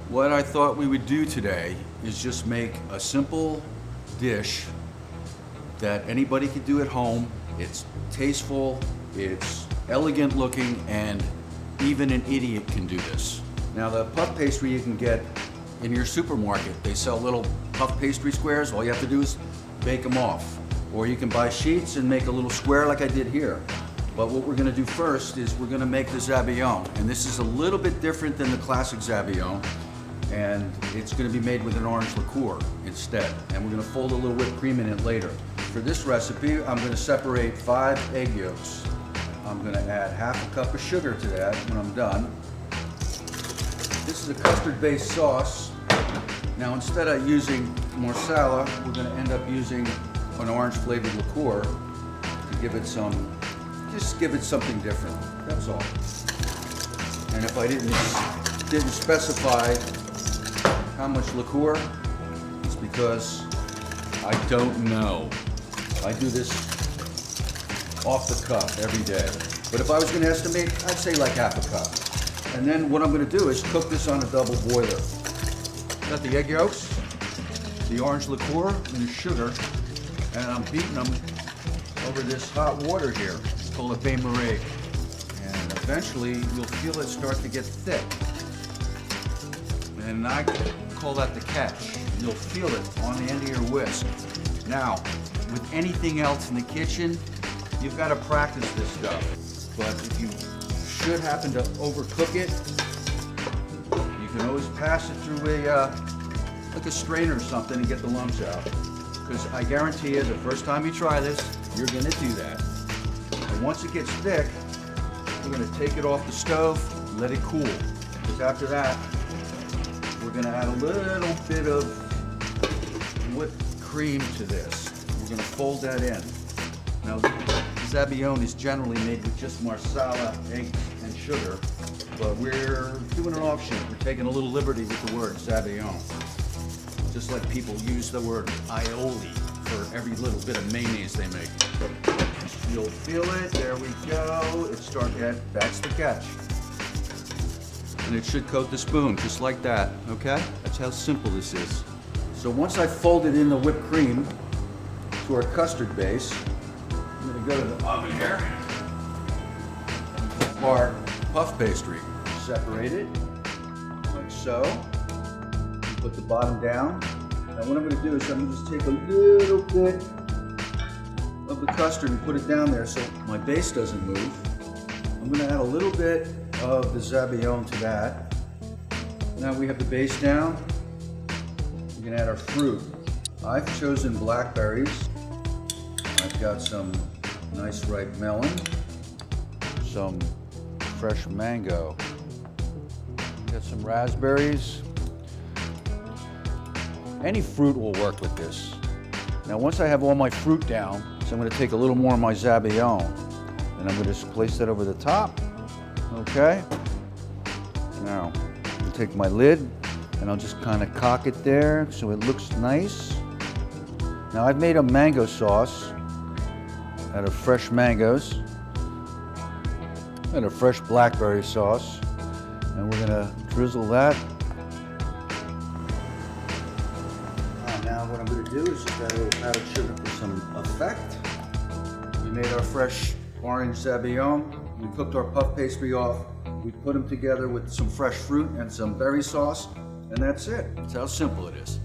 What I thought we would do today is just make a simple dish that anybody can do at home. It's tasteful, it's elegant looking, and even an idiot can do this. Now, the puff pastry you can get in your supermarket. They sell little puff pastry squares. All you have to do is bake them off. Or you can buy sheets and make a little square like I did here. But what we're gonna do first is we're gonna make the Zabaione. And this is a little bit different than the classic Zabaione. And it's going to be made with an orange liqueur instead. And we're going to fold a little whipped cream in it later. For this recipe, I'm going to separate 5 egg yolks. I'm going to add half a cup of sugar to that when I'm done. This is a custard-based sauce. Now, instead of using marsala, we're going to end up using an orange-flavored liqueur to give it just give it something different. That's all. And if I didn't specify how much liqueur, it's because I don't know. I do this off the cuff every day. But if I was gonna estimate, I'd say like half a cup. And then what I'm gonna do is cook this on a double boiler. Got the egg yolks, the orange liqueur, and the sugar, and I'm beating them over this hot water here. It's called a bain-marie. And eventually you'll feel it start to get thick. And I call that the catch. You'll feel it on the end of your whisk. Now, with anything else in the kitchen, you've got to practice this stuff. But if you should happen to overcook it, you can always pass it through like a strainer or something and get the lumps out. Because I guarantee you, the first time you try this, you're gonna do that. And once it gets thick, we're gonna take it off the stove, let it cool. Because after that, we're going to add a little bit of whipped cream to this. We're going to fold that in. Now, Zabaione is generally made with just marsala, eggs, and sugar, but we're doing an offshoot. We're taking a little liberty with the word Zabaione. Just like people use the word aioli for every little bit of mayonnaise they make. You'll feel it. There we go. That's the catch. And it should coat the spoon, just like that, okay? That's how simple this is. So once I folded in the whipped cream to our custard base, I'm gonna go to the oven here. Our puff pastry, separate it, like so. Put the bottom down. Now what I'm gonna do is I'm gonna just take a little bit of the custard and put it down there so my base doesn't move. I'm gonna add a little bit of the Zabaione to that. Now we have the base down. We're gonna add our fruit. I've chosen blackberries. I've got some nice ripe melon, some fresh mango. Got some raspberries. Any fruit will work with this. Now once I have all my fruit down, so I'm gonna take a little more of my Zabaione and I'm gonna just place that over the top. Okay, now I'll take my lid and I'll just kind of cock it there so it looks nice. Now I've made a mango sauce out of fresh mangoes and a fresh blackberry sauce, and we're gonna drizzle that. Now what I'm gonna do is just add a little powdered sugar for some effect. We made our fresh orange Zabaione. We cooked our puff pastry off. We put them together with some fresh fruit and some berry sauce, and that's it. That's how simple it is.